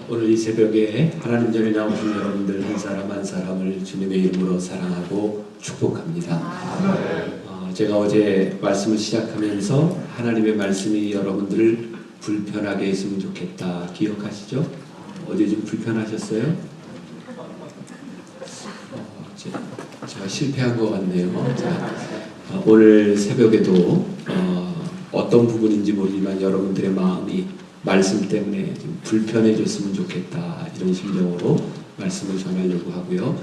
오늘 이 새벽에 하나님 전에 나오신 여러분들 한 사람 한 사람을 주님의 이름으로 사랑하고 축복합니다. 제가 어제 말씀을 시작하면서 하나님의 말씀이 여러분들을 불편하게 했으면 좋겠다 기억하시죠? 어제 좀 불편하셨어요? 제가 실패한 것 같네요. 오늘 새벽에도 어떤 부분인지 모르지만 여러분들의 마음이 말씀 때문에 좀 불편해졌으면 좋겠다 이런 심정으로 말씀을 전하려고 하고요.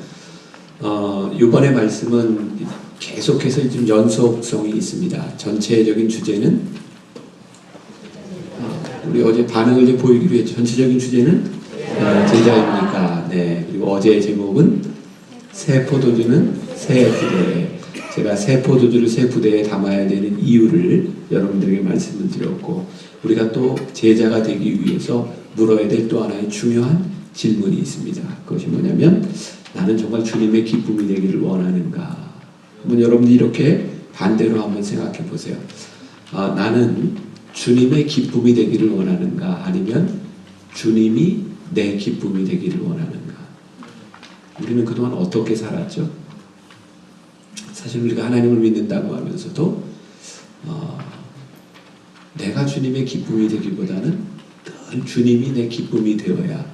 이번에 말씀은 계속해서 좀 연속성이 있습니다. 전체적인 주제는 우리 어제 반응을 좀 보이기로 했죠. 전체적인 주제는 제자입니까? 네. 그리고 어제의 제목은 새 포도주는 새 부대에, 제가 새 포도주를 새 부대에 담아야 되는 이유를 여러분들에게 말씀을 드렸고, 우리가 또 제자가 되기 위해서 물어야 될 또 하나의 중요한 질문이 있습니다. 그것이 뭐냐면, 나는 정말 주님의 기쁨이 되기를 원하는가? 한번 여러분들이 이렇게 반대로 한번 생각해 보세요. 나는 주님의 기쁨이 되기를 원하는가? 아니면 주님이 내 기쁨이 되기를 원하는가? 우리는 그동안 어떻게 살았죠? 사실 우리가 하나님을 믿는다고 하면서도 내가 주님의 기쁨이 되기보다는 늘 주님이 내 기쁨이 되어야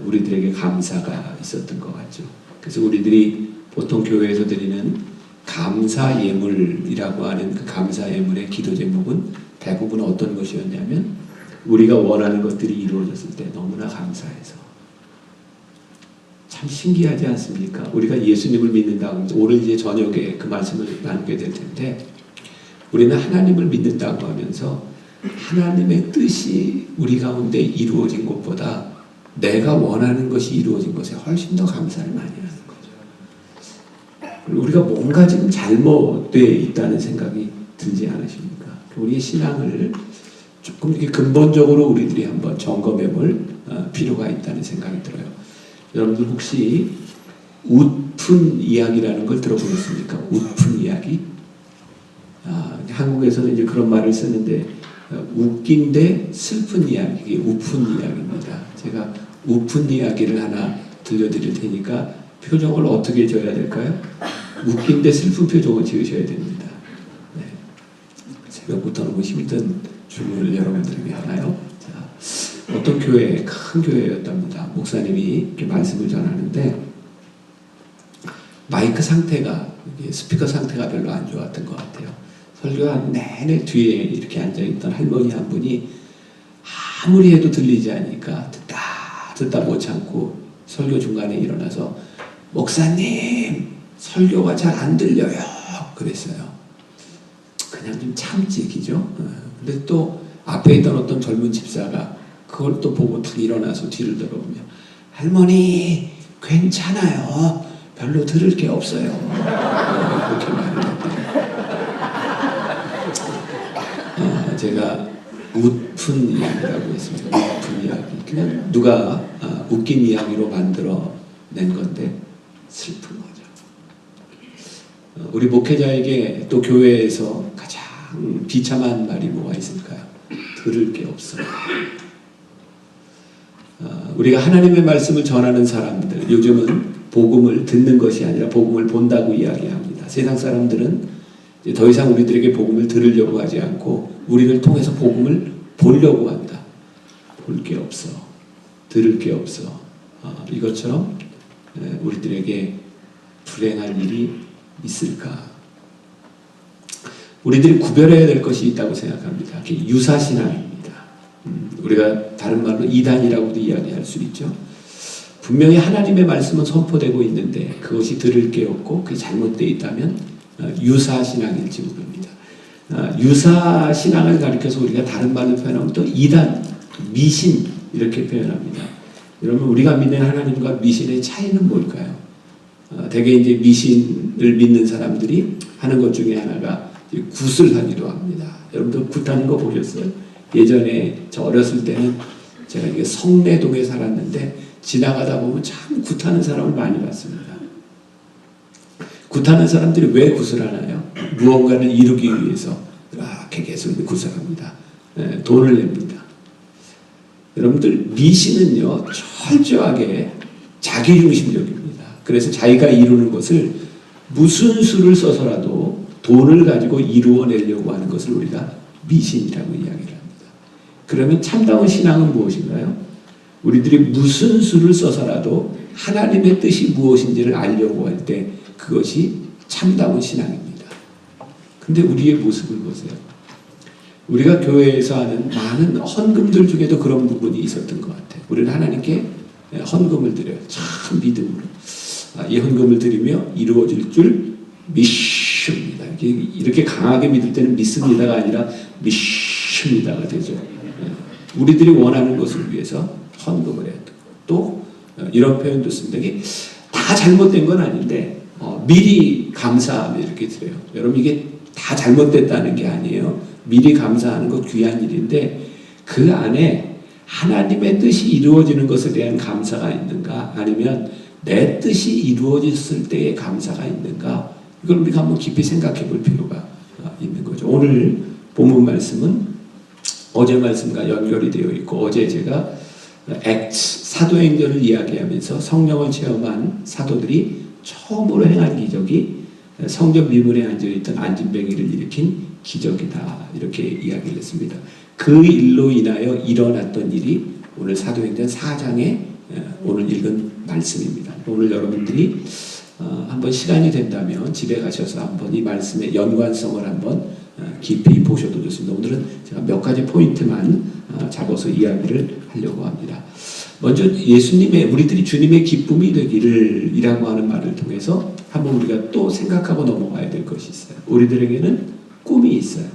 우리들에게 감사가 있었던 것 같죠. 그래서 우리들이 보통 교회에서 드리는 감사 예물이라고 하는 그 감사 예물의 기도 제목은 대부분 어떤 것이었냐면, 우리가 원하는 것들이 이루어졌을 때 너무나 감사해서. 참 신기하지 않습니까? 우리가 예수님을 믿는다고 하면서 오늘 이제 저녁에 그 말씀을 나누게 될 텐데, 우리는 하나님을 믿는다고 하면서 하나님의 뜻이 우리 가운데 이루어진 것보다 내가 원하는 것이 이루어진 것에 훨씬 더 감사를 많이 하는 거죠. 우리가 뭔가 지금 잘못되어 있다는 생각이 들지 않으십니까? 우리의 신앙을 조금 이렇게 근본적으로 우리들이 한번 점검해 볼 필요가 있다는 생각이 들어요. 여러분들 혹시 웃픈 이야기라는 걸 들어보셨습니까? 웃픈 이야기? 한국에서는 이제 그런 말을 쓰는데, 웃긴데 슬픈 이야기, 이게 웃픈 이야기입니다. 제가 웃픈 이야기를 하나 들려드릴 테니까 표정을 어떻게 지어야 될까요? 웃긴데 슬픈 표정을 지으셔야 됩니다. 네. 새벽부터 너무 힘든 주문을 여러분들에게 하나요? 자, 어떤 교회, 큰 교회였답니다. 목사님이 이렇게 말씀을 전하는데 마이크 상태가, 스피커 상태가 별로 안 좋았던 것 같아요. 설교한 내내 뒤에 이렇게 앉아있던 할머니 한 분이 아무리 해도 들리지 않으니까 듣다 못 참고 설교 중간에 일어나서, 목사님 설교가 잘 안 들려요 그랬어요. 그냥 좀 참지, 그죠? 근데 또 앞에 있던 어떤 젊은 집사가 그걸 또 보고 탁 일어나서 뒤를 돌아보며, 할머니 괜찮아요, 별로 들을 게 없어요, 그렇게 말을 했대요. 제가 웃픈 이야기라고 했습니다. 웃픈 이야기, 그냥 누가 웃긴 이야기로 만들어낸 건데 슬픈 거죠. 우리 목회자에게 또 교회에서 가장 비참한 말이 뭐가 있을까요? 들을 게 없어요. 우리가 하나님의 말씀을 전하는 사람들, 요즘은 복음을 듣는 것이 아니라 복음을 본다고 이야기합니다. 세상 사람들은 이제 더 이상 우리들에게 복음을 들으려고 하지 않고 우리를 통해서 복음을 보려고 한다. 볼 게 없어, 들을 게 없어. 이것처럼 우리들에게 불행할 일이 있을까? 우리들이 구별해야 될 것이 있다고 생각합니다. 유사신앙입니다. 우리가 다른 말로 이단이라고도 이야기할 수 있죠. 분명히 하나님의 말씀은 선포되고 있는데 그것이 들을 게 없고 그게 잘못되어 있다면 유사신앙일지 모릅니다. 유사신앙을 가리켜서 우리가 다른 말로 표현하면 또 이단, 미신 이렇게 표현합니다. 여러분, 우리가 믿는 하나님과 미신의 차이는 뭘까요? 대개 이제 미신을 믿는 사람들이 하는 것 중에 하나가 굿을 하기도 합니다. 여러분들 굿하는 거 보셨어요? 예전에 저 어렸을 때는 제가 이게 성내동에 살았는데 지나가다 보면 참 굿하는 사람을 많이 봤습니다. 굿하는 사람들이 왜 굿을 하나요? 무언가를 이루기 위해서 이렇게 계속 굿을 합니다. 돈을 냅니다. 여러분들 미신은요 철저하게 자기중심적입니다. 그래서 자기가 이루는 것을 무슨 수를 써서라도 돈을 가지고 이루어내려고 하는 것을 우리가 미신이라고 이야기를 합니다. 그러면 참다운 신앙은 무엇인가요? 우리들이 무슨 수를 써서라도 하나님의 뜻이 무엇인지를 알려고 할 때 그것이 참다운 신앙입니다. 근데 우리의 모습을 보세요. 우리가 교회에서 하는 많은 헌금들 중에도 그런 부분이 있었던 것 같아요. 우리는 하나님께 헌금을 드려요. 참 믿음으로. 이 헌금을 드리며 이루어질 줄 믿습니다. 이렇게 강하게 믿을 때는 믿습니다가 아니라 믿습니다가 되죠. 우리들이 원하는 것을 위해서 헌금을 해야 돼요. 또 이런 표현도 씁니다. 이게 다 잘못된 건 아닌데 미리 감사하며 이렇게 드려요. 여러분 이게 다 잘못됐다는 게 아니에요. 미리 감사하는 것 귀한 일인데 그 안에 하나님의 뜻이 이루어지는 것에 대한 감사가 있는가 아니면 내 뜻이 이루어졌을 때의 감사가 있는가 이걸 우리가 한번 깊이 생각해 볼 필요가 있는 거죠. 오늘 본문 말씀은 어제 말씀과 연결이 되어 있고 어제 제가 액츠 사도행전을 이야기하면서 성령을 체험한 사도들이 처음으로 행한 기적이 성전 미문에 앉아있던 안진뱅이를 일으킨 기적이다 이렇게 이야기를 했습니다. 그 일로 인하여 일어났던 일이 오늘 사도행전 4장에 오늘 읽은 말씀입니다. 오늘 여러분들이 한번 시간이 된다면 집에 가셔서 한번 이 말씀의 연관성을 한번 깊이 보셔도 좋습니다. 오늘은 제가 몇 가지 포인트만 잡아서 이야기를 하려고 합니다. 먼저 예수님의 우리들이 주님의 기쁨이 되기를 이라고 하는 말을 통해서 한번 우리가 또 생각하고 넘어가야 될 것이 있어요. 우리들에게는 꿈이 있어요.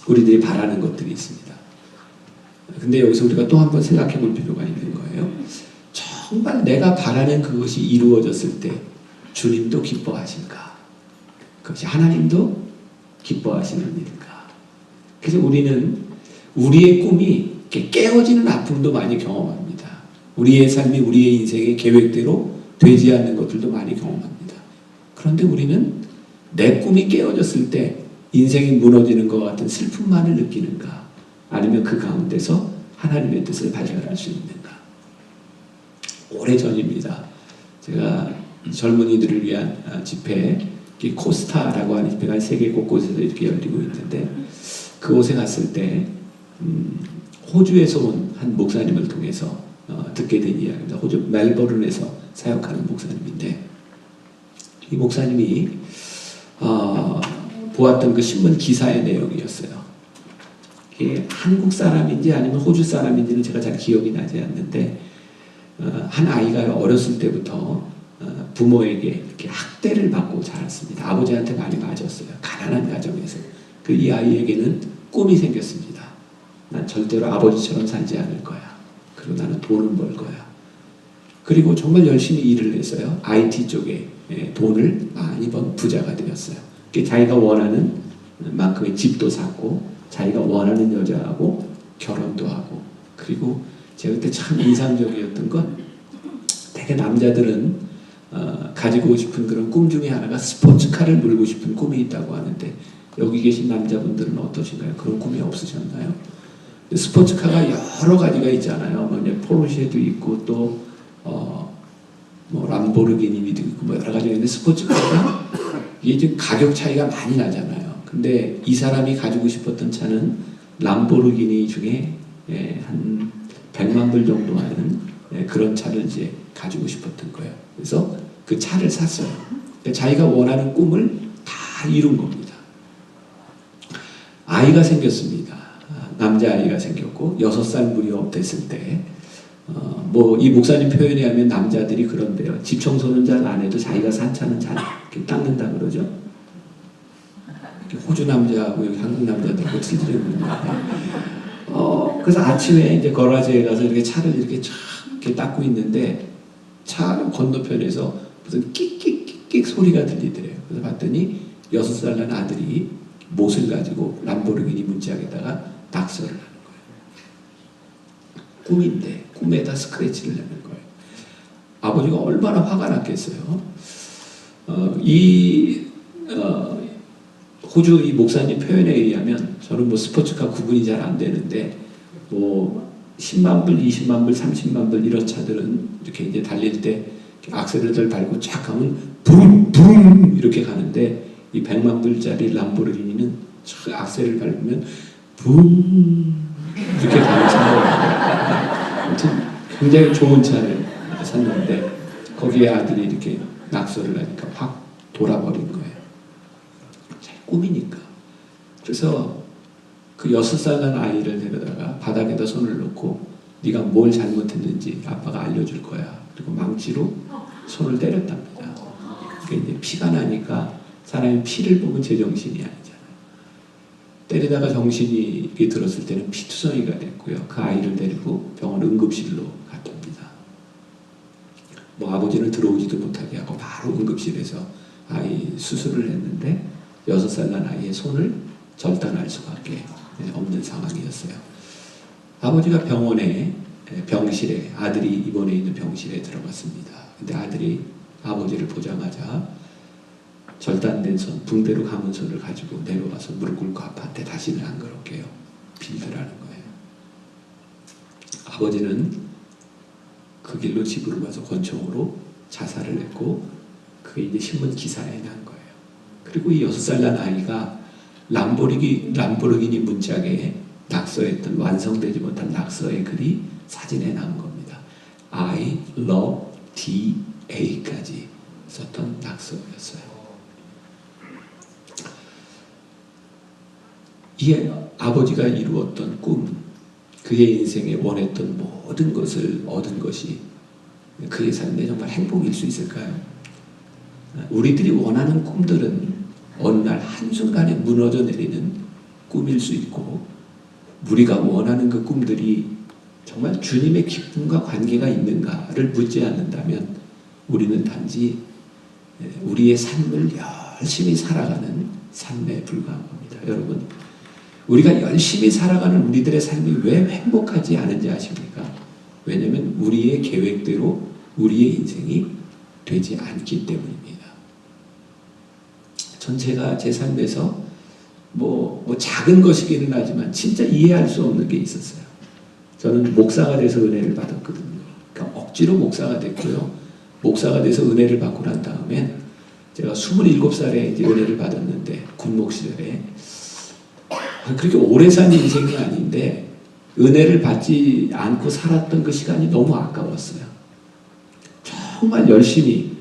우리들이 바라는 것들이 있습니다. 근데 여기서 우리가 또 한번 생각해 볼 필요가 있는 거예요. 정말 내가 바라는 그것이 이루어졌을 때 주님도 기뻐하실까? 그것이 하나님도 기뻐하시는 일인가? 그래서 우리는 우리의 꿈이 깨어지는 아픔도 많이 경험합니다. 우리의 삶이 우리의 인생의 계획대로 되지 않는 것들도 많이 경험합니다. 그런데 우리는 내 꿈이 깨어졌을 때 인생이 무너지는 것 같은 슬픔만을 느끼는가? 아니면 그 가운데서 하나님의 뜻을 발견할 수 있는가? 오래전입니다. 제가 젊은이들을 위한 집회, 코스타라고 하는 집회가 세계 곳곳에서 이렇게 열리고 있는데 그곳에 갔을 때 호주에서 온 한 목사님을 통해서 듣게 된 이야기입니다. 호주 멜버른에서 사역하는 목사님인데 이 목사님이 보았던 그 신문 기사의 내용이었어요. 이게 한국 사람인지 아니면 호주 사람인지는 제가 잘 기억이 나지 않는데 한 아이가 어렸을 때부터 부모에게 이렇게 학대를 받고 자랐습니다. 아버지한테 많이 맞았어요. 가난한 가정에서. 이 아이에게는 꿈이 생겼습니다. 난 절대로 아버지처럼 살지 않을 거야. 그리고 나는 돈을 벌 거야. 그리고 정말 열심히 일을 해서요. IT 쪽에 돈을 많이 번 부자가 되었어요. 자기가 원하는 만큼의 집도 샀고 자기가 원하는 여자하고 결혼도 하고 그리고 제가 그때 참 인상적이었던 건 되게 남자들은 가지고 싶은 그런 꿈 중에 하나가 스포츠카를 몰고 싶은 꿈이 있다고 하는데 여기 계신 남자분들은 어떠신가요? 그런 꿈이 없으셨나요? 스포츠카가 여러 가지가 있잖아요. 뭐 포르쉐도 있고 또 뭐 람보르기니도 있고 뭐 여러 가지가 있는데 스포츠카가 이게 지금 가격 차이가 많이 나잖아요. 근데 이 사람이 가지고 싶었던 차는 람보르기니 중에 한 100만 불 정도 하는 그런 차를 이제 가지고 싶었던 거예요. 그래서 그 차를 샀어요. 자기가 원하는 꿈을 다 이룬 겁니다. 아이가 생겼습니다. 남자아이가 생겼고 6살 무렵 됐을 때 뭐 이 목사님 표현에 하면 남자들이 그런데요. 집 청소는 잘 안 해도 자기가 산 차는 잘 닦는다 그러죠. 호주 남자하고 여기 한국 남자들하고 틀리는 거예요. 그래서 아침에 이제 거라지에 가서 이렇게 차를 이렇게 쫙 이렇게 닦고 있는데 차 건너편에서 무슨 끽끽끽끽 소리가 들리더래요. 그래서 봤더니 6살 난 아들이 못을 가지고 람보르기니 문짝에다가 낙서를 하는 거예요. 꿈인데 꿈에다 스크래치를 내는 거예요. 아버지가 얼마나 화가 났겠어요. 호주 이 목사님 표현에 의하면 저는 뭐 스포츠카 구분이 잘 안 되는데 뭐 10만 불, 20만 불, 30만 불 이런 차들은 이렇게 이제 달릴 때 악셀을 밟고 쫙 가면 부릉 부릉 이렇게 가는데 이 100만 불짜리 람보르기니는 악셀을 밟으면 붕 이렇게 가는 차예요. 아무튼 굉장히 좋은 차를 샀는데 거기에 아들이 이렇게 낙서를 하니까 확 돌아버린 거예요. 제 꿈이니까. 그래서 그 6살 난 아이를 데려다가 바닥에다 손을 놓고 네가 뭘 잘못했는지 아빠가 알려줄 거야. 그리고 망치로 손을 때렸답니다. 그러니까 이제 피가 나니까 사람이 피를 보면 제정신이 아니잖아요. 때리다가 정신이 이렇게 들었을 때는 피투성이가 됐고요. 그 아이를 데리고 병원 응급실로 갔답니다. 뭐 아버지는 들어오지도 못하게 하고 바로 응급실에서 아이 수술을 했는데 6살 난 아이의 손을 절단할 수밖에 없는 상황이었어요. 아버지가 병원에 병실에 아들이 입원해 있는 병실에 들어갔습니다. 근데 아들이 아버지를 보자마자 절단된 손, 붕대로 감은 손을 가지고 내려와서 무릎 꿇고 아빠한테 다시는 안 그럴게요. 빌드라는 거예요. 아버지는 그 길로 집으로 가서 권총으로 자살을 했고 그게 이제 신문 기사에 난 거예요. 그리고 이 6살 난 아이가 람보르기니 문짝에 낙서했던 완성되지 못한 낙서의 글이 사진에 나온 겁니다. I love DA까지 썼던 낙서였어요. 이 아버지가 이루었던 꿈, 그의 인생에 원했던 모든 것을 얻은 것이 그의 삶에 정말 행복일 수 있을까요? 우리들이 원하는 꿈들은 어느 날 한순간에 무너져 내리는 꿈일 수 있고 우리가 원하는 그 꿈들이 정말 주님의 기쁨과 관계가 있는가를 묻지 않는다면 우리는 단지 우리의 삶을 열심히 살아가는 삶에 불과한 겁니다. 여러분, 우리가 열심히 살아가는 우리들의 삶이 왜 행복하지 않은지 아십니까? 왜냐하면 우리의 계획대로 우리의 인생이 되지 않기 때문입니다. 전 제가 제 삶에서 뭐 작은 것이기는 하지만 진짜 이해할 수 없는 게 있었어요. 저는 목사가 돼서 은혜를 받았거든요. 그러니까 억지로 목사가 됐고요. 목사가 돼서 은혜를 받고 난 다음엔 제가 27살에 이제 은혜를 받았는데 군목 시절에 그렇게 오래 산 인생이 아닌데 은혜를 받지 않고 살았던 그 시간이 너무 아까웠어요. 정말 열심히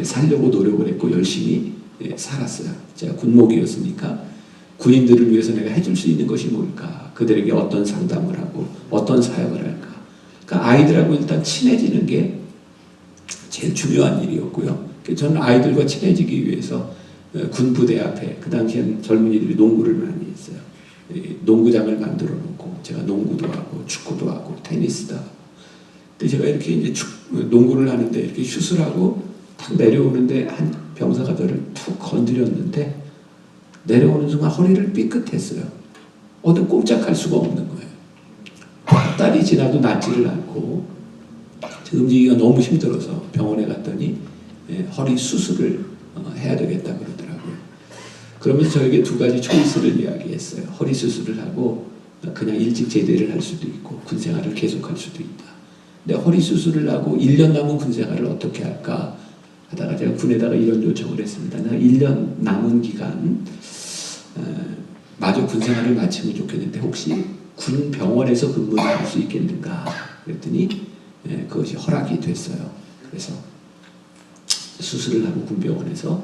살려고 노력을 했고 열심히 살았어요. 제가 군목이었으니까 군인들을 위해서 내가 해줄 수 있는 것이 뭘까? 그들에게 어떤 상담을 하고 어떤 사역을 할까? 그러니까 아이들하고 일단 친해지는 게 제일 중요한 일이었고요. 저는 아이들과 친해지기 위해서 군부대 앞에 그 당시엔 젊은이들이 농구를 많이 했어요. 농구장을 만들어 놓고 제가 농구도 하고 축구도 하고 테니스도 하고. 근데 제가 이렇게 이제 농구를 하는데 이렇게 슛을 하고 탁 내려오는데 한 병사가 저를 툭 건드렸는데 내려오는 순간 허리를 삐끗했어요. 어디 꼼짝할 수가 없는 거예요. 몇 달이 지나도 낫지를 않고 움직이기가 너무 힘들어서 병원에 갔더니 허리 수술을 해야 되겠다 그러더라고요. 그러면서 저에게 두 가지 초이스를 이야기했어요. 허리 수술을 하고 그냥 일찍 제대를 할 수도 있고 군생활을 계속할 수도 있다. 근데 허리 수술을 하고 1년 남은 군생활을 어떻게 할까 하다가 제가 군에다가 이런 요청을 했습니다. 나 1년 남은 기간 마저 군생활을 마치면 좋겠는데 혹시 군 병원에서 근무를 할 수 있겠는가 그랬더니 그것이 허락이 됐어요. 그래서 수술을 하고 군병원에서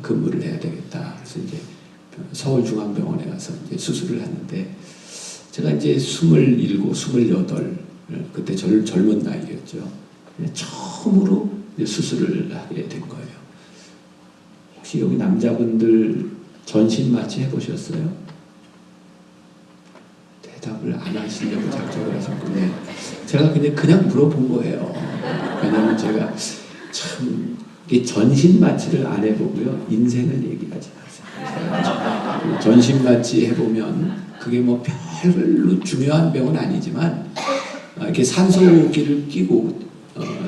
근무를 해야 되겠다. 그래서 이제 서울중앙병원에 가서 이제 수술을 하는데 제가 이제 27, 28 그때 젊은 나이였죠. 처음으로 이제 수술을 하게 된 거예요. 혹시 여기 남자분들 전신 마취 해보셨어요? 대답을 안 하시려고 작정을 하셨군요. 제가 그냥 물어본 거예요. 왜냐하면 제가 참 전신 마취를 안 해보고요. 인생을 얘기하지 마세요. 전신 마취 해보면 그게 뭐 별로 중요한 병은 아니지만 이렇게 산소호흡기를 끼고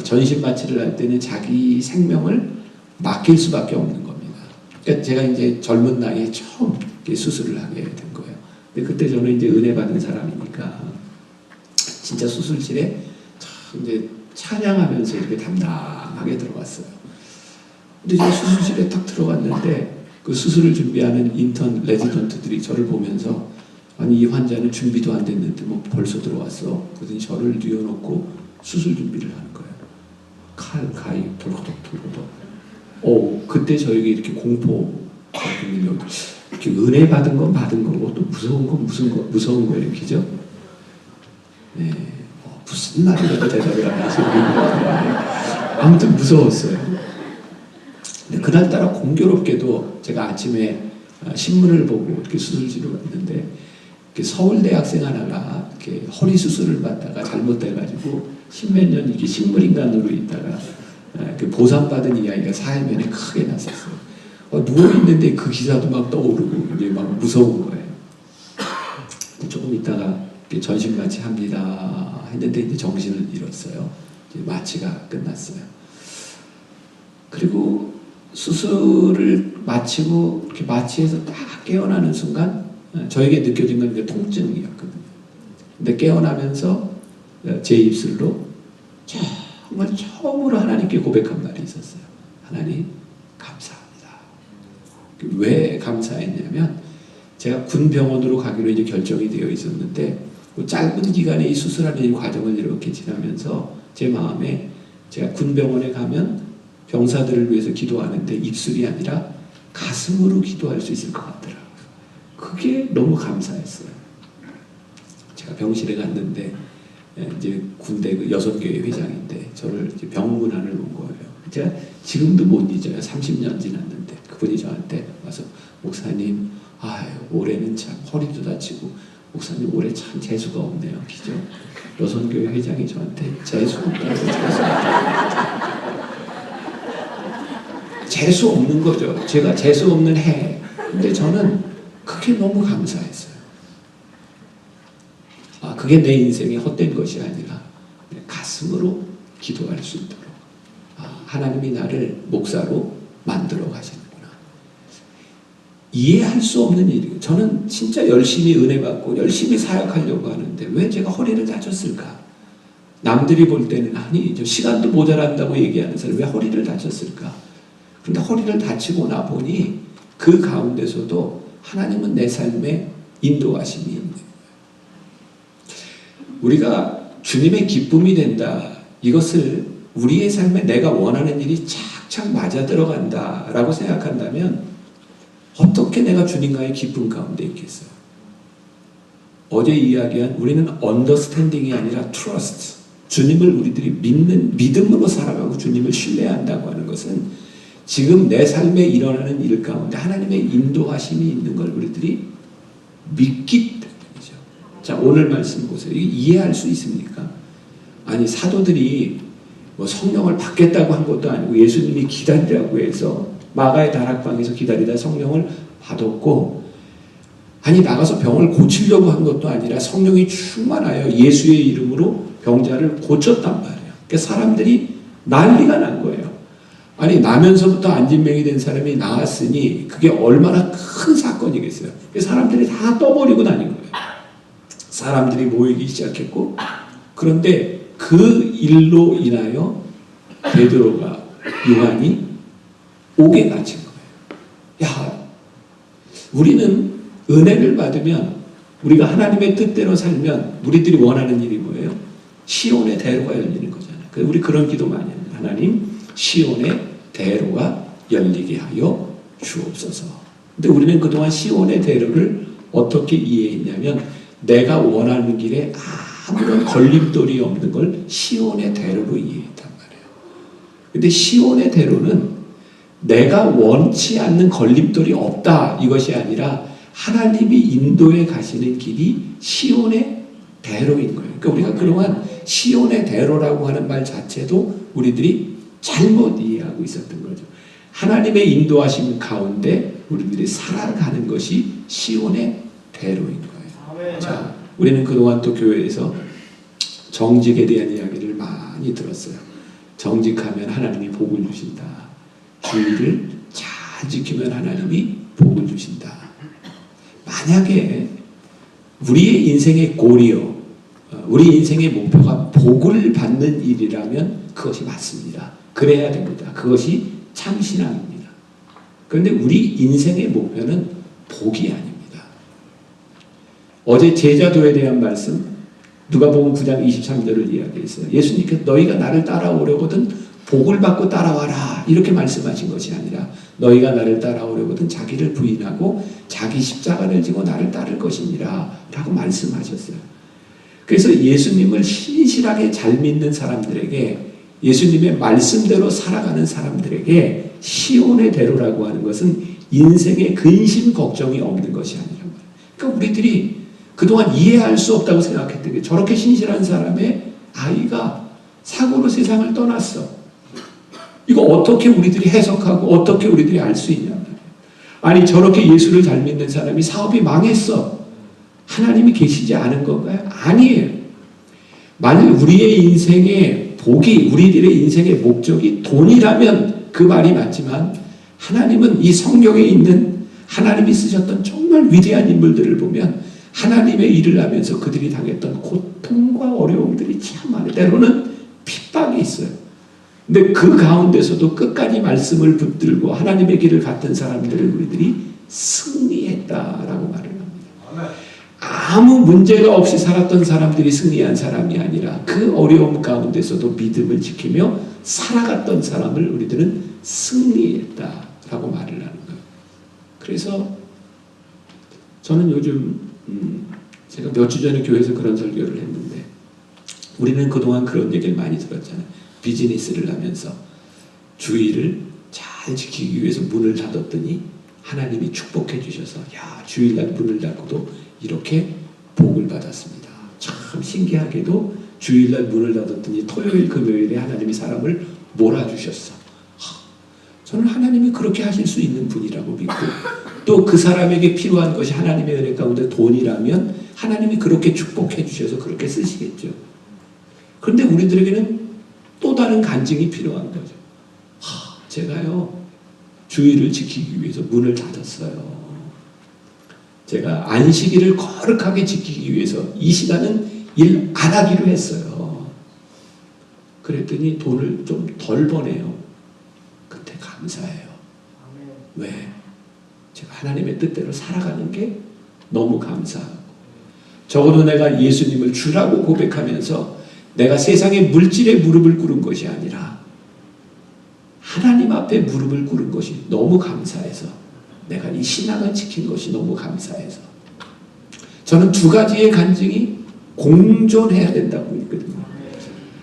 전신 마취를 할 때는 자기 생명을 맡길 수밖에 없는 겁니다. 그러니까 제가 이제 젊은 나이에 처음 수술을 하게 된 거예요. 근데 그때 저는 이제 은혜 받은 사람이니까 진짜 수술실에 참 이제 찬양하면서 이렇게 담담하게 들어갔어요. 근데 제가 수술실에 딱 들어갔는데 그 수술을 준비하는 인턴 레지던트들이 저를 보면서 아니 이 환자는 준비도 안 됐는데 뭐 벌써 들어왔어. 그러더니 저를 뉘어놓고 수술 준비를 하는 거예요. 칼, 가위, 덜커덕. 그때 저에게 이렇게 공포 이렇게 은혜 받은 건 받은 거고 또 무서운 건 무서운 거예요, 그죠? 네, 무슨 말이라도 대답을 안 하시고 아무튼 무서웠어요. 근데 그날따라 공교롭게도 제가 아침에 신문을 보고 이렇게 수술실로 갔는데 서울대 학생 하나가 이렇게 허리 수술을 받다가 잘못돼가지고 십몇 년 이렇게 식물인간으로 있다가 그 보상받은 이야기가 사회면에 크게 났었어요. 누워있는데 그 기사도 막 떠오르고 이제 막 무서운 거예요. 조금 있다가 전신 마취합니다 했는데 이제 정신을 잃었어요. 이제 마취가 끝났어요. 그리고 수술을 마치고 이렇게 마취해서 딱 깨어나는 순간 저에게 느껴진 건 통증이었거든요. 근데 깨어나면서 제 입술로 정말 처음으로 하나님께 고백한 말이 있었어요. 하나님 감사합니다. 왜 감사했냐면 제가 군병원으로 가기로 이제 결정이 되어 있었는데 짧은 기간에 이 수술하는 이 과정을 이렇게 지나면서 제 마음에 제가 군병원에 가면 병사들을 위해서 기도하는데 입술이 아니라 가슴으로 기도할 수 있을 것 같더라고요. 그게 너무 감사했어요. 제가 병실에 갔는데 이제 군대 그 여성교회 회장인데 저를 이제 병문안을 온 거예요. 제가 지금도 못 잊어요. 30년 지났는데 그분이 저한테 와서 목사님, 올해는 참 허리도 다치고 목사님 올해 참 재수가 없네요. 그죠? 여성교회 회장이 저한테 재수 없다고 재수 없는 거죠. 제가 재수 없는 해. 근데 저는 그게 너무 감사했어요. 그게 내 인생의 헛된 것이 아니라 가슴으로 기도할 수 있도록 하나님이 나를 목사로 만들어 가시는구나. 이해할 수 없는 일이에요. 저는 진짜 열심히 은혜 받고 열심히 사역하려고 하는데 왜 제가 허리를 다쳤을까? 남들이 볼 때는 아니 저 시간도 모자란다고 얘기하는 사람이 왜 허리를 다쳤을까? 그런데 허리를 다치고 나 보니 그 가운데서도 하나님은 내 삶에 인도하심이 있는 거예요. 우리가 주님의 기쁨이 된다. 이것을 우리의 삶에 내가 원하는 일이 착착 맞아 들어간다라고 생각한다면 어떻게 내가 주님과의 기쁨 가운데 있겠어요? 어제 이야기한 우리는 언더스탠딩이 아니라 트러스트. 주님을 우리들이 믿음으로 살아가고 주님을 신뢰한다고 하는 것은 지금 내 삶에 일어나는 일 가운데 하나님의 인도하심이 있는 걸 우리들이 믿기 때문이죠. 자, 오늘 말씀 보세요. 이게 이해할 수 있습니까? 아니, 사도들이 뭐 성령을 받겠다고 한 것도 아니고 예수님이 기다리라고 해서 마가의 다락방에서 기다리다 성령을 받았고, 아니 나가서 병을 고치려고 한 것도 아니라 성령이 충만하여 예수의 이름으로 병자를 고쳤단 말이에요. 그러니까 사람들이 난리가 난 거예요. 아니 나면서부터 안진병이 된 사람이 나았으니 그게 얼마나 큰 사건이겠어요. 사람들이 다 떠버리고 다닌 거예요. 사람들이 모이기 시작했고, 그런데 그 일로 인하여 베드로가 요한이 옥에 갇힌 거예요. 야, 우리는 은혜를 받으면 우리가 하나님의 뜻대로 살면 우리들이 원하는 일이 뭐예요? 시온의 대로가 열리는 거잖아요. 우리 그런 기도 많이 합니다. 하나님, 시온의 대로가 열리게 하여 주옵소서. 근데 우리는 그동안 시온의 대로를 어떻게 이해했냐면 내가 원하는 길에 아무런 걸림돌이 없는 걸 시온의 대로로 이해했단 말이에요. 근데 시온의 대로는 내가 원치 않는 걸림돌이 없다 이것이 아니라 하나님이 인도해 가시는 길이 시온의 대로인 거예요. 그러니까 우리가 그동안 시온의 대로라고 하는 말 자체도 우리들이 잘못 이해하고 있었던 거죠. 하나님의 인도하심 가운데 우리들이 살아가는 것이 시온의 대로인 거예요. 자, 우리는 그동안 또 교회에서 정직에 대한 이야기를 많이 들었어요. 정직하면 하나님이 복을 주신다. 주의를 잘 지키면 하나님이 복을 주신다. 만약에 우리의 인생의 골이요, 우리 인생의 목표가 복을 받는 일이라면 그것이 맞습니다. 그래야 됩니다. 그것이 참 신앙입니다. 그런데 우리 인생의 목표는 복이 아닙니다. 어제 제자도에 대한 말씀 누가복음 9장 23절을 이야기했어요. 예수님께서 너희가 나를 따라오려거든 복을 받고 따라와라 이렇게 말씀하신 것이 아니라 너희가 나를 따라오려거든 자기를 부인하고 자기 십자가를 지고 나를 따를 것이니라 라고 말씀하셨어요. 그래서 예수님을 신실하게 잘 믿는 사람들에게 예수님의 말씀대로 살아가는 사람들에게 시온의 대로라고 하는 것은 인생의 근심 걱정이 없는 것이 아니란 말이에요. 그러니까 우리들이 그동안 이해할 수 없다고 생각했던 게 저렇게 신실한 사람의 아이가 사고로 세상을 떠났어. 이거 어떻게 우리들이 해석하고 어떻게 우리들이 알 수 있냐. 아니 저렇게 예수를 잘 믿는 사람이 사업이 망했어. 하나님이 계시지 않은 건가요? 아니에요. 만일 우리의 인생의 복이 우리들의 인생의 목적이 돈이라면 그 말이 맞지만 하나님은 이 성경에 있는 하나님이 쓰셨던 정말 위대한 인물들을 보면 하나님의 일을 하면서 그들이 당했던 고통과 어려움들이 참 많아요. 때로는 핍박이 있어요. 근데 그 가운데서도 끝까지 말씀을 붙들고 하나님의 길을 갔던 사람들을 우리들이 승리했다라고 말을 합니다. 아무 문제가 없이 살았던 사람들이 승리한 사람이 아니라 그 어려움 가운데서도 믿음을 지키며 살아갔던 사람을 우리들은 승리했다라고 말을 하는 거예요. 그래서 저는 요즘 제가 몇 주 전에 교회에서 그런 설교를 했는데 우리는 그동안 그런 얘기를 많이 들었잖아요. 비즈니스를 하면서 주일을 잘 지키기 위해서 문을 닫았더니 하나님이 축복해 주셔서 야 주일날 문을 닫고도 이렇게 복을 받았습니다. 참 신기하게도 주일날 문을 닫았더니 토요일 금요일에 하나님이 사람을 몰아주셨어. 저는 하나님이 그렇게 하실 수 있는 분이라고 믿고 또 그 사람에게 필요한 것이 하나님의 은혜 가운데 돈이라면 하나님이 그렇게 축복해 주셔서 그렇게 쓰시겠죠. 그런데 우리들에게는 또 다른 간증이 필요한 거죠. 제가요 주일을 지키기 위해서 문을 닫았어요. 제가 안식일을 거룩하게 지키기 위해서 이 시간은 일 안 하기로 했어요. 그랬더니 돈을 좀 덜 버네요. 그때 감사해요. 왜? 제가 하나님의 뜻대로 살아가는 게 너무 감사하고 적어도 내가 예수님을 주라고 고백하면서 내가 세상의 물질에 무릎을 꿇은 것이 아니라 하나님 앞에 무릎을 꿇은 것이 너무 감사해서 내가 이 신앙을 지킨 것이 너무 감사해서 저는 두 가지의 간증이 공존해야 된다고 믿거든요.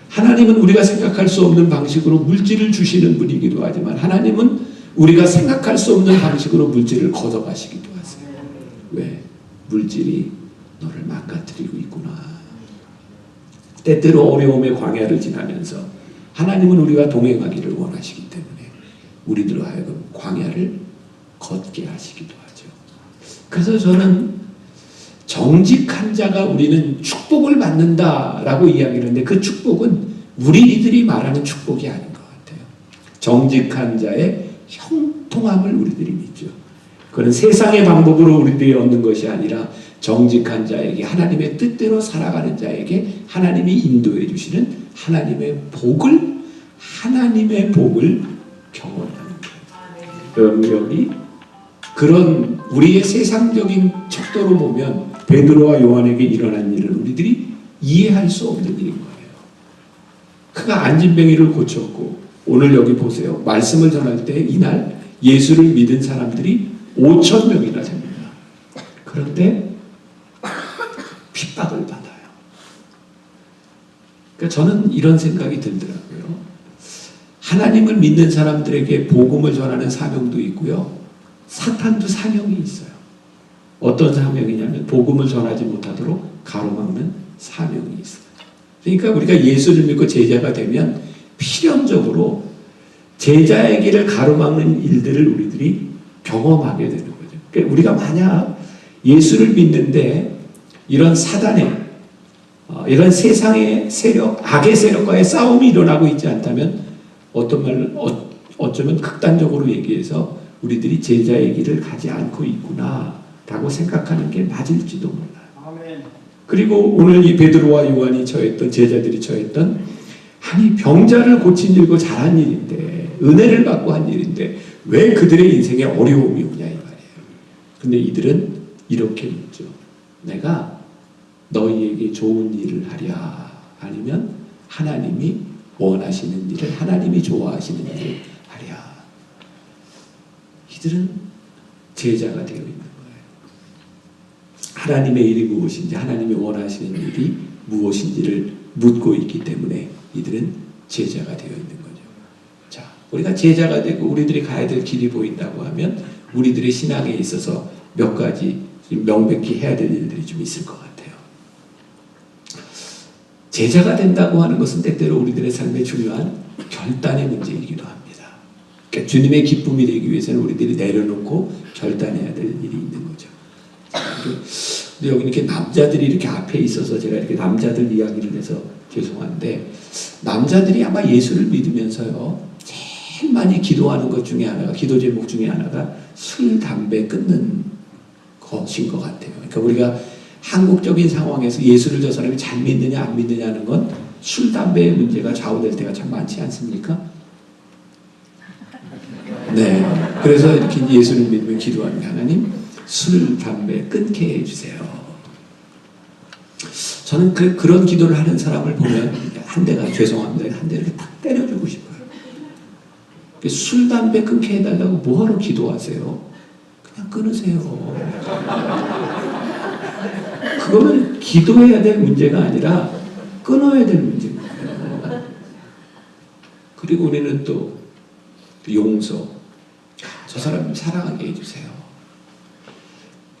하나님은 우리가 생각할 수 없는 방식으로 물질을 주시는 분이기도 하지만 하나님은 우리가 생각할 수 없는 방식으로 물질을 걷어가시기도 하세요. 왜? 물질이 너를 망가뜨리고 있구나. 때때로 어려움의 광야를 지나면서 하나님은 우리가 동행하기를 원하시기 때문에 우리들로 하여금 광야를 걷게 하시기도 하죠. 그래서 저는 정직한 자가 우리는 축복을 받는다라고 이야기를 하는데 그 축복은 우리들이 말하는 축복이 아닌 것 같아요. 정직한 자의 형통함을 우리들이 믿죠. 그건 세상의 방법으로 우리들이 얻는 것이 아니라 정직한 자에게 하나님의 뜻대로 살아가는 자에게 하나님이 인도해 주시는 하나님의 복을 경험하는 거예요. 여기 그런 우리의 세상적인 척도로 보면 베드로와 요한에게 일어난 일을 우리들이 이해할 수 없는 일인 거예요. 그가 안진뱅이를 고쳤고 오늘 여기 보세요. 말씀을 전할 때 이날 예수를 믿은 사람들이 5,000명이나 됩니다. 그런데 핍박을 받아요. 그러니까 저는 이런 생각이 들더라고요. 하나님을 믿는 사람들에게 복음을 전하는 사명도 있고요. 사탄도 사명이 있어요. 어떤 사명이냐면 복음을 전하지 못하도록 가로막는 사명이 있어요. 그러니까 우리가 예수를 믿고 제자가 되면 필연적으로 제자의 길을 가로막는 일들을 우리들이 경험하게 되는 거죠. 그러니까 우리가 만약 예수를 믿는데 이런 사단의 이런 세상의 세력, 악의 세력과의 싸움이 일어나고 있지 않다면 어쩌면 극단적으로 얘기해서 우리들이 제자의 길을 가지 않고 있구나 라고 생각하는 게 맞을지도 몰라요. 아멘. 그리고 오늘 이 베드로와 요한이 처했던, 제자들이 처했던, 아니 병자를 고친 일고 잘한 일인데, 은혜를 받고 한 일인데 왜 그들의 인생에 어려움이 오냐 이 말이에요. 근데 이들은 이렇게 묻죠. 내가 너희에게 좋은 일을 하랴, 아니면 하나님이 원하시는 일을, 하나님이 좋아하시는 일을 하랴. 이들은 제자가 되어 있는 거예요. 하나님의 일이 무엇인지, 하나님이 원하시는 일이 무엇인지를 묻고 있기 때문에 이들은 제자가 되어 있는 거죠. 자, 우리가 제자가 되고 우리들이 가야 될 길이 보인다고 하면 우리들의 신앙에 있어서 몇 가지 명백히 해야 될 일들이 좀 있을 것 같아요. 제자가 된다고 하는 것은 때때로 우리들의 삶에 중요한 결단의 문제이기도 합니다. 그러니까 주님의 기쁨이 되기 위해서는 우리들이 내려놓고 결단해야 될 일이 있는 거죠. 근데 여기 이렇게 남자들이 이렇게 앞에 있어서 제가 이렇게 남자들 이야기를 해서 죄송한데, 남자들이 아마 예수를 믿으면서요 제일 많이 기도하는 것 중에 하나가, 기도 제목 중에 하나가 술, 담배 끊는 것인 것 같아요. 그러니까 우리가 한국적인 상황에서 예수를 저 사람이 잘 믿느냐 안 믿느냐 하는 건 술, 담배의 문제가 좌우될 때가 참 많지 않습니까? 네. 그래서 이렇게 예수를 믿으면 기도합니다. 하나님, 술, 담배 끊게 해주세요. 저는 그런 기도를 하는 사람을 보면 한 대가, 죄송합니다, 한 대를 딱 때려주고 싶어요. 술, 담배 끊게 해달라고 뭐하러 기도하세요? 그냥 끊으세요. 그거는 기도해야 될 문제가 아니라 끊어야 될 문제입니다. 그리고 우리는 또 용서, 저 사람 사랑하게 해주세요.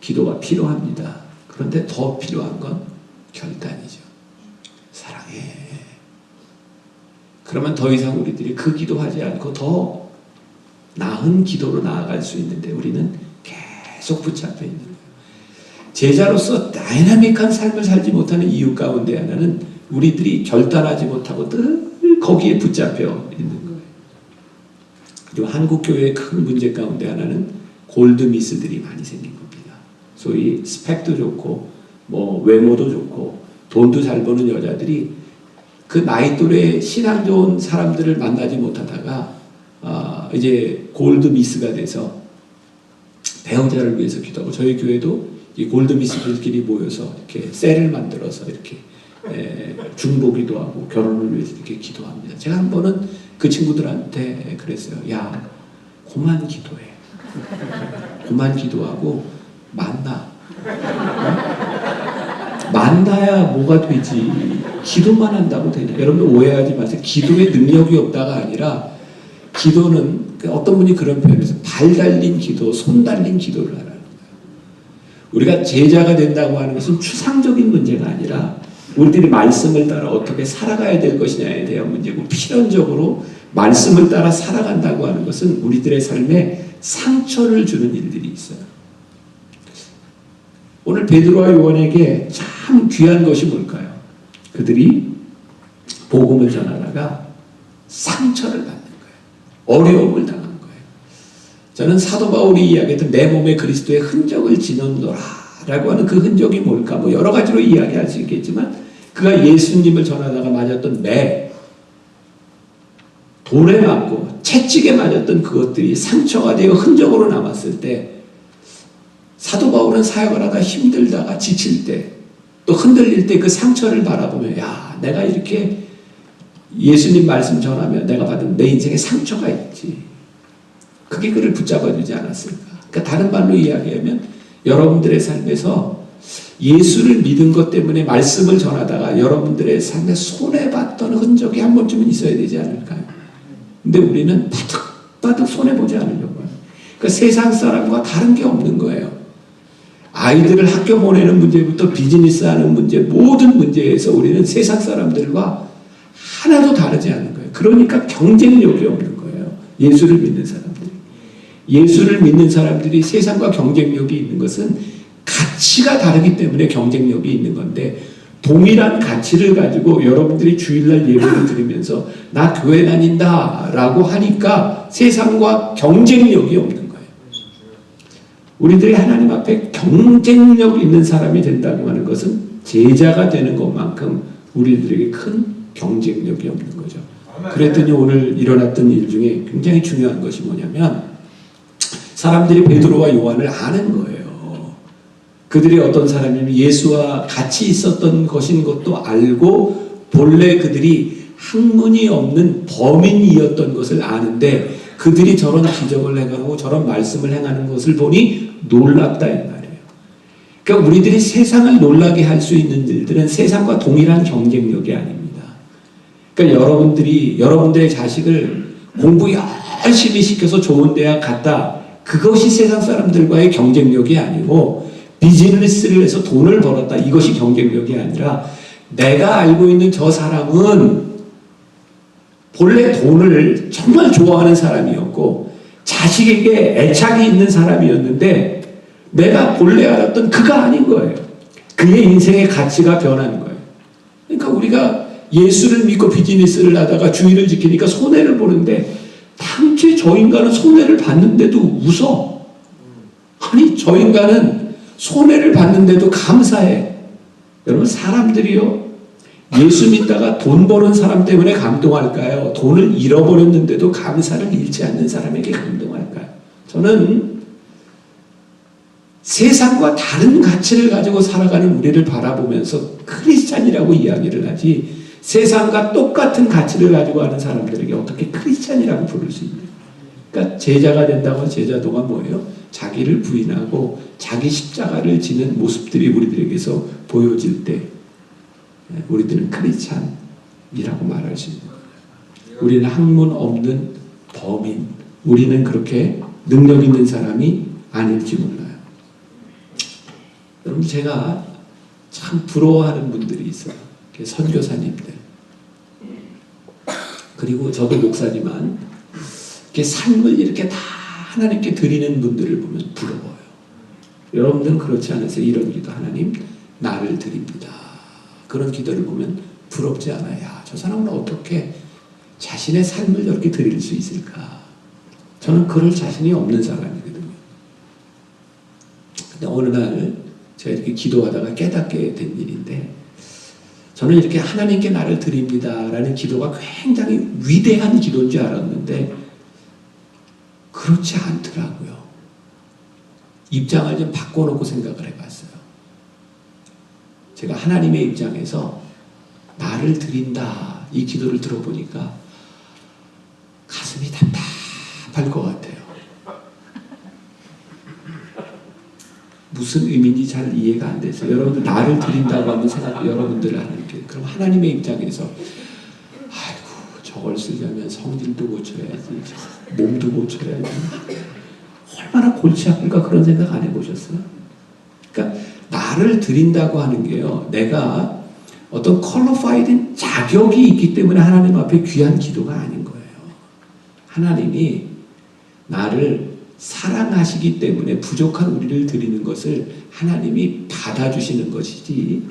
기도가 필요합니다. 그런데 더 필요한 건 결단이죠. 사랑해. 그러면 더 이상 우리들이 그 기도하지 않고 더 나은 기도로 나아갈 수 있는데 우리는 계속 붙잡혀 있는 거예요. 제자로서 다이나믹한 삶을 살지 못하는 이유 가운데 하나는 우리들이 결단하지 못하고 늘 거기에 붙잡혀 있는 거예요. 그리고 한국 교회의 큰 문제 가운데 하나는 골드미스들이 많이 생긴 겁니다. 소위 스펙도 좋고 뭐 외모도 좋고 돈도 잘 버는 여자들이 그 나이 또래 신앙 좋은 사람들을 만나지 못하다가 이제 골드미스가 돼서 배우자를 위해서 기도하고, 저희 교회도 이 골드미스들끼리 모여서 이렇게 셀을 만들어서 이렇게 중보기도 하고 결혼을 위해서 이렇게 기도합니다. 제가 한 번은 그 친구들한테 그랬어요. 야, 그만 기도해. 그만 기도하고 만나. 만나야 뭐가 되지. 기도만 한다고 되냐. 여러분 오해하지 마세요. 기도에 능력이 없다가 아니라, 기도는 어떤 분이 그런 표현에서 발 달린 기도, 손 달린 기도를 하라는 거예요. 우리가 제자가 된다고 하는 것은 추상적인 문제가 아니라 우리들이 말씀을 따라 어떻게 살아가야 될 것이냐에 대한 문제고, 필연적으로 말씀을 따라 살아간다고 하는 것은 우리들의 삶에 상처를 주는 일들이 있어요. 오늘 베드로와 요한에게 참 귀한 것이 뭘까요? 그들이 복음을 전하다가 상처를 받는 거예요. 어려움을 당한 거예요. 저는 사도 바울이 이야기했던 내 몸에 그리스도의 흔적을 지는노라 라고 하는 그 흔적이 뭘까? 뭐 여러 가지로 이야기할 수 있겠지만, 그가 예수님을 전하다가 맞았던 매, 돌에 맞고 채찍에 맞았던 그것들이 상처가 되어 흔적으로 남았을 때, 사도 바울은 사역을 하다 힘들다가 지칠 때, 또 흔들릴 때 그 상처를 바라보며, 야, 내가 이렇게 예수님 말씀 전하면 내가 받은 내 인생에 상처가 있지. 그게 그를 붙잡아주지 않았을까. 그러니까 다른 말로 이야기하면 여러분들의 삶에서 예수를 믿은 것 때문에 말씀을 전하다가 여러분들의 삶에 손해봤던 흔적이 한 번쯤은 있어야 되지 않을까요? 근데 우리는 바득바득 손해보지 않으려고 해요. 그러니까 세상 사람과 다른 게 없는 거예요. 아이들을 학교 보내는 문제부터 비즈니스 하는 문제, 모든 문제에서 우리는 세상 사람들과 하나도 다르지 않은 거예요. 그러니까 경쟁력이 없는 거예요. 예수를 믿는 사람들이. 예수를 믿는 사람들이 세상과 경쟁력이 있는 것은 가치가 다르기 때문에 경쟁력이 있는 건데, 동일한 가치를 가지고 여러분들이 주일날 예배를 드리면서 나 교회 다닌다 라고 하니까 세상과 경쟁력이 없는 거예요. 우리들이 하나님 앞에 경쟁력 있는 사람이 된다고 하는 것은 제자가 되는 것만큼 우리들에게 큰 경쟁력이 없는 거죠. 그랬더니 오늘 일어났던 일 중에 굉장히 중요한 것이 뭐냐면 사람들이 베드로와 요한을 아는 거예요. 그들이 어떤 사람이면 예수와 같이 있었던 것인 것도 알고 본래 그들이 학문이 없는 범인이었던 것을 아는데 그들이 저런 기적을 행하고 저런 말씀을 행하는 것을 보니 놀랍다 이 말이에요. 그러니까 우리들이 세상을 놀라게 할 수 있는 일들은 세상과 동일한 경쟁력이 아닙니다. 그러니까 여러분들의 자식을 공부 열심히 시켜서 좋은 대학 갔다. 그것이 세상 사람들과의 경쟁력이 아니고 비즈니스를 해서 돈을 벌었다. 이것이 경쟁력이 아니라 내가 알고 있는 저 사람은 본래 돈을 정말 좋아하는 사람이었고 자식에게 애착이 있는 사람이었는데 내가 본래 알았던 그가 아닌 거예요. 그의 인생의 가치가 변한 거예요. 그러니까 우리가 예수를 믿고 비즈니스를 하다가 주의를 지키니까 손해를 보는데 당최 저 인간은 손해를 봤는데도 웃어. 아니 저 인간은 손해를 봤는데도 감사해. 여러분 사람들이요 예수 믿다가 돈 버는 사람 때문에 감동할까요? 돈을 잃어버렸는데도 감사를 잃지 않는 사람에게 감동할까요? 저는 세상과 다른 가치를 가지고 살아가는 우리를 바라보면서 크리스찬이라고 이야기를 하지 세상과 똑같은 가치를 가지고 하는 사람들에게 어떻게 크리스찬이라고 부를 수 있냐. 그러니까 제자가 된다고 제자도가 뭐예요? 자기를 부인하고 자기 십자가를 지는 모습들이 우리들에게서 보여질 때 우리들은 크리스찬이라고 말할 수 있는 거예요. 우리는 학문 없는 범인, 우리는 그렇게 능력 있는 사람이 아닐지 몰라요. 여러분 제가 참 부러워하는 분들이 있어요. 선교사님들. 그리고 저도 목사지만 이렇게 삶을 이렇게 다 하나님께 드리는 분들을 보면 부러워요. 여러분들은 그렇지 않으세요? 이런 기도, 하나님 나를 드립니다. 그런 기도를 보면 부럽지 않아요. 야, 저 사람은 어떻게 자신의 삶을 저렇게 드릴 수 있을까? 저는 그럴 자신이 없는 사람이거든요. 근데 어느 날 제가 이렇게 기도하다가 깨닫게 된 일인데 저는 이렇게 하나님께 나를 드립니다 라는 기도가 굉장히 위대한 기도인 줄 알았는데 그렇지 않더라고요. 입장을 좀 바꿔놓고 생각을 해봤어요. 제가 하나님의 입장에서 나를 드린다 이 기도를 들어보니까 가슴이 답답할 것 같아요. 무슨 의미인지 잘 이해가 안 돼서 여러분들 나를 드린다고 하면 여러분들을 하나님께 그럼 하나님의 입장에서 아이고 저걸 쓰려면 성질도 고쳐야지 몸도 고쳐야지 얼마나 골치 아플까 그런 생각 안 해보셨어요? 그러니까 나를 드린다고 하는 게요 내가 어떤 퀄리파이드인 자격이 있기 때문에 하나님 앞에 귀한 기도가 아닌 거예요. 하나님이 나를 사랑하시기 때문에 부족한 우리를 드리는 것을 하나님이 받아주시는 것이지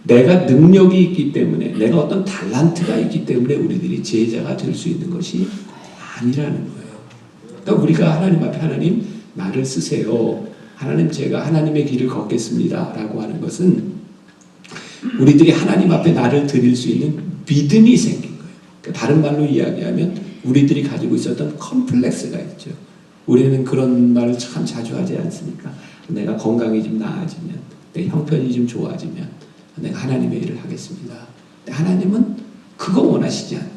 내가 능력이 있기 때문에 내가 어떤 달란트가 있기 때문에 우리들이 제자가 될 수 있는 것이 아니라는 거예요. 그러니까 우리가 하나님 앞에 하나님 나를 쓰세요. 하나님 제가 하나님의 길을 걷겠습니다 라고 하는 것은 우리들이 하나님 앞에 나를 드릴 수 있는 믿음이 생긴 거예요. 그러니까 다른 말로 이야기하면 우리들이 가지고 있었던 컴플렉스가 있죠. 우리는 그런 말을 참 자주 하지 않습니까? 내가 건강이 좀 나아지면, 내 형편이 좀 좋아지면 내가 하나님의 일을 하겠습니다. 근데 하나님은 그거 원하시지 않아요.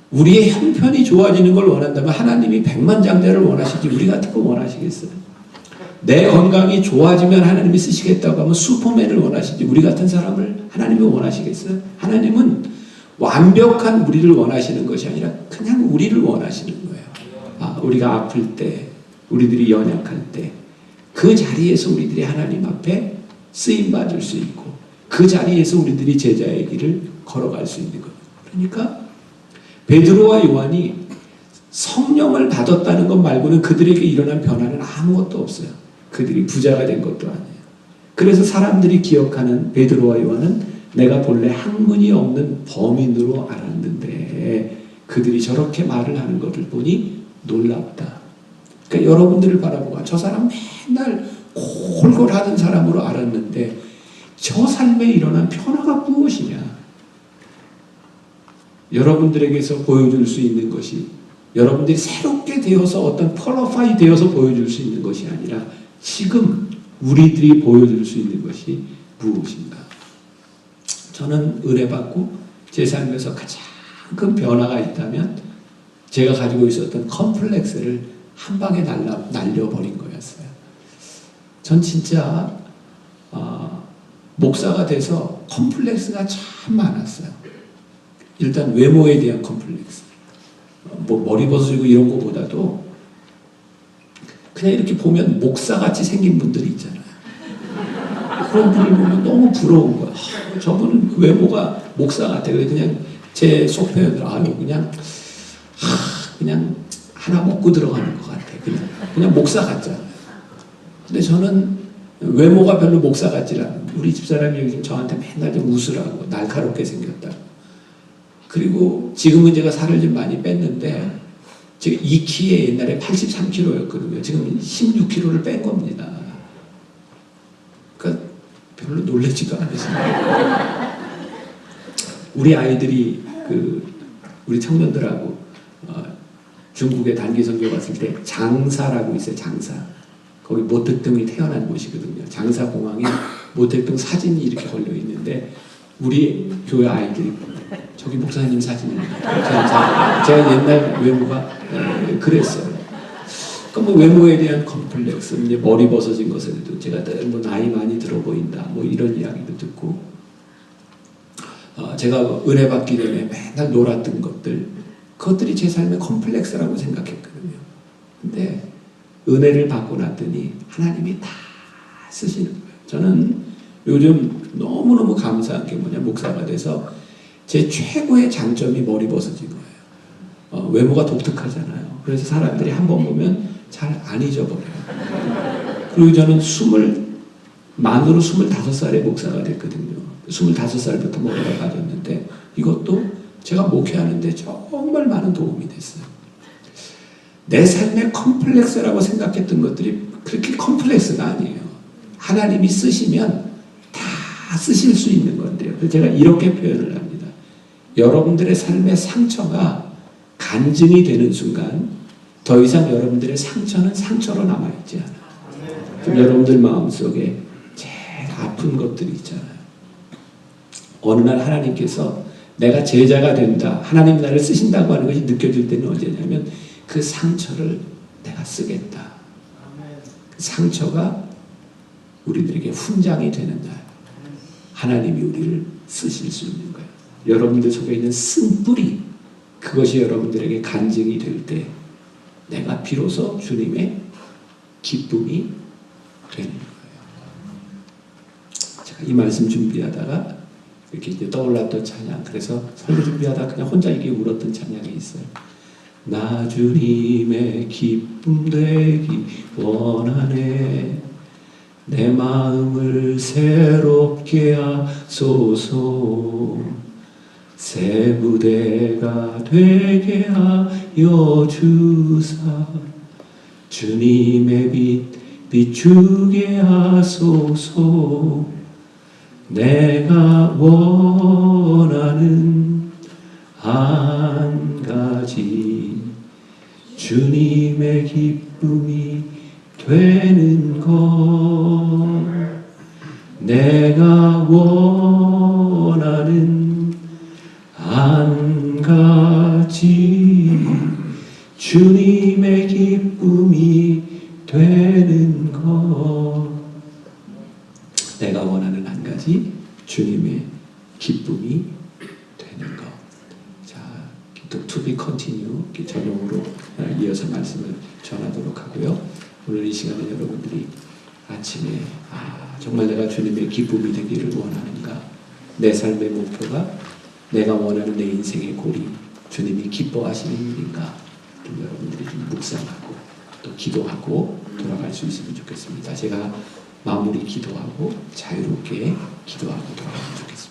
우리의 형편이 좋아지는 걸 원한다면 하나님이 백만장자를 원하시지 우리 같은 거 원하시겠어요? 내 건강이 좋아지면 하나님이 쓰시겠다고 하면 슈퍼맨을 원하시지 우리 같은 사람을 하나님이 원하시겠어요? 하나님은 완벽한 우리를 원하시는 것이 아니라 그냥 우리를 원하시는 거예요. 우리가 아플 때, 우리들이 연약할 때 그 자리에서 우리들이 하나님 앞에 쓰임받을 수 있고 그 자리에서 우리들이 제자의 길을 걸어갈 수 있는 거예요. 그러니까 베드로와 요한이 성령을 받았다는 것 말고는 그들에게 일어난 변화는 아무것도 없어요. 그들이 부자가 된 것도 아니에요. 그래서 사람들이 기억하는 베드로와 요한은 내가 본래 학문이 없는 범인으로 알았는데 그들이 저렇게 말을 하는 것을 보니 놀랍다. 그러니까 여러분들을 바라보고 저 사람 맨날 골골하던 사람으로 알았는데 저 삶에 일어난 변화가 무엇이냐? 여러분들에게서 보여줄 수 있는 것이 여러분들이 새롭게 되어서 어떤 퀄리파이 되어서 보여줄 수 있는 것이 아니라 지금 우리들이 보여줄 수 있는 것이 무엇인가? 저는 은혜 받고 제 삶에서 가장 큰 변화가 있다면 제가 가지고 있었던 컴플렉스를 한 방에 날려버린 거였어요. 전 진짜 목사가 돼서 컴플렉스가 참 많았어요. 일단 외모에 대한 컴플렉스. 뭐 머리 벗어지고 이런 거보다도 그냥 이렇게 보면 목사같이 생긴 분들이 있잖아요. 그런 분을 보면 너무 부러운 거야. 저분은 외모가 목사 같아. 그냥 제 속표현으로 그냥 하나 먹고 들어가는 것 같아. 그냥 목사 같잖아요. 근데 저는 외모가 별로 목사 같지 않아요. 우리 집사람이 요즘 저한테 맨날 좀 웃으라고 날카롭게 생겼다. 그리고 지금은 제가 살을 좀 많이 뺐는데 제가 이 키에 옛날에 83kg였거든요. 지금 16kg를 뺀 겁니다. 그러니까 별로 놀라지도 않으시네요. 우리 아이들이 우리 청년들하고 중국에 단기 선교 갔을 때 장사라고 있어요. 장사. 거기 모택동이 태어난 곳이거든요. 장사공항에 모택동 사진이 이렇게 걸려 있는데 우리 교회 아이들이 저기 목사님 사진입니다. 제가 옛날 외모가 그랬어요. 그러니까 뭐 외모에 대한 컴플렉스, 이제 머리 벗어진 것에도 제가 뭐 나이 많이 들어 보인다, 뭐 이런 이야기도 듣고, 제가 은혜 받기 전에 맨날 놀았던 것들, 그것들이 제 삶의 컴플렉스라고 생각했거든요. 근데 은혜를 받고 났더니 하나님이 다 쓰시는 거예요. 저는 요즘 너무너무 감사한 게 뭐냐, 목사가 돼서 제 최고의 장점이 머리 벗어진 거예요. 외모가 독특하잖아요. 그래서 사람들이 한 번 보면 잘 안 잊어버려요. 그리고 저는 만으로 25살에 목사가 됐거든요. 25살부터 목회가 빠졌는데 이것도 제가 목회하는데 정말 많은 도움이 됐어요. 내 삶의 컴플렉스라고 생각했던 것들이 그렇게 컴플렉스가 아니에요. 하나님이 쓰시면 다 쓰실 수 있는 건데요. 그래서 제가 이렇게 표현을 합니다. 여러분들의 삶의 상처가 간증이 되는 순간 더 이상 여러분들의 상처는 상처로 남아있지 않아요. 좀 여러분들 마음속에 제일 아픈 것들이 있잖아요. 어느 날 하나님께서 내가 제자가 된다, 하나님 나를 쓰신다고 하는 것이 느껴질 때는 언제냐면 그 상처를 내가 쓰겠다. 그 상처가 우리들에게 훈장이 되는 날 하나님이 우리를 쓰실 수 있는 거예요. 여러분들 속에 있는 쓴뿌리, 그것이 여러분들에게 간증이 될 때 내가 비로소 주님의 기쁨이 되는 거예요. 제가 이 말씀 준비하다가 이렇게 이제 떠올랐던 찬양, 그래서 설교 준비하다가 그냥 혼자 이게 울었던 찬양이 있어요. 나 주님의 기쁨 되기 원하네, 내 마음을 새롭게 하소서, 새 무대가 되게 하여 주사, 주님의 빛 비추게 하소서, 내가 원하는 한 가지, 주님의 기쁨이 되는 것, 내가 원하는 한 가지, 주님의 기쁨이 되는 것, 내가 원하는 한 가지, 주님의 기쁨이 되는 것. 자, 또 to be continue 전용으로 이어서 말씀을 전하도록 하고요. 오늘 이 시간에 여러분들이 아침에 정말 내가 주님의 기쁨이 되기를 원하는가, 내 삶의 목표가 내가 원하는 내 인생의 고리, 주님이 기뻐하시는 일인가, 좀 여러분들이 좀 묵상하고 또 기도하고 돌아갈 수 있으면 좋겠습니다. 제가 마무리 기도하고 자유롭게 기도하고 돌아가면 좋겠습니다.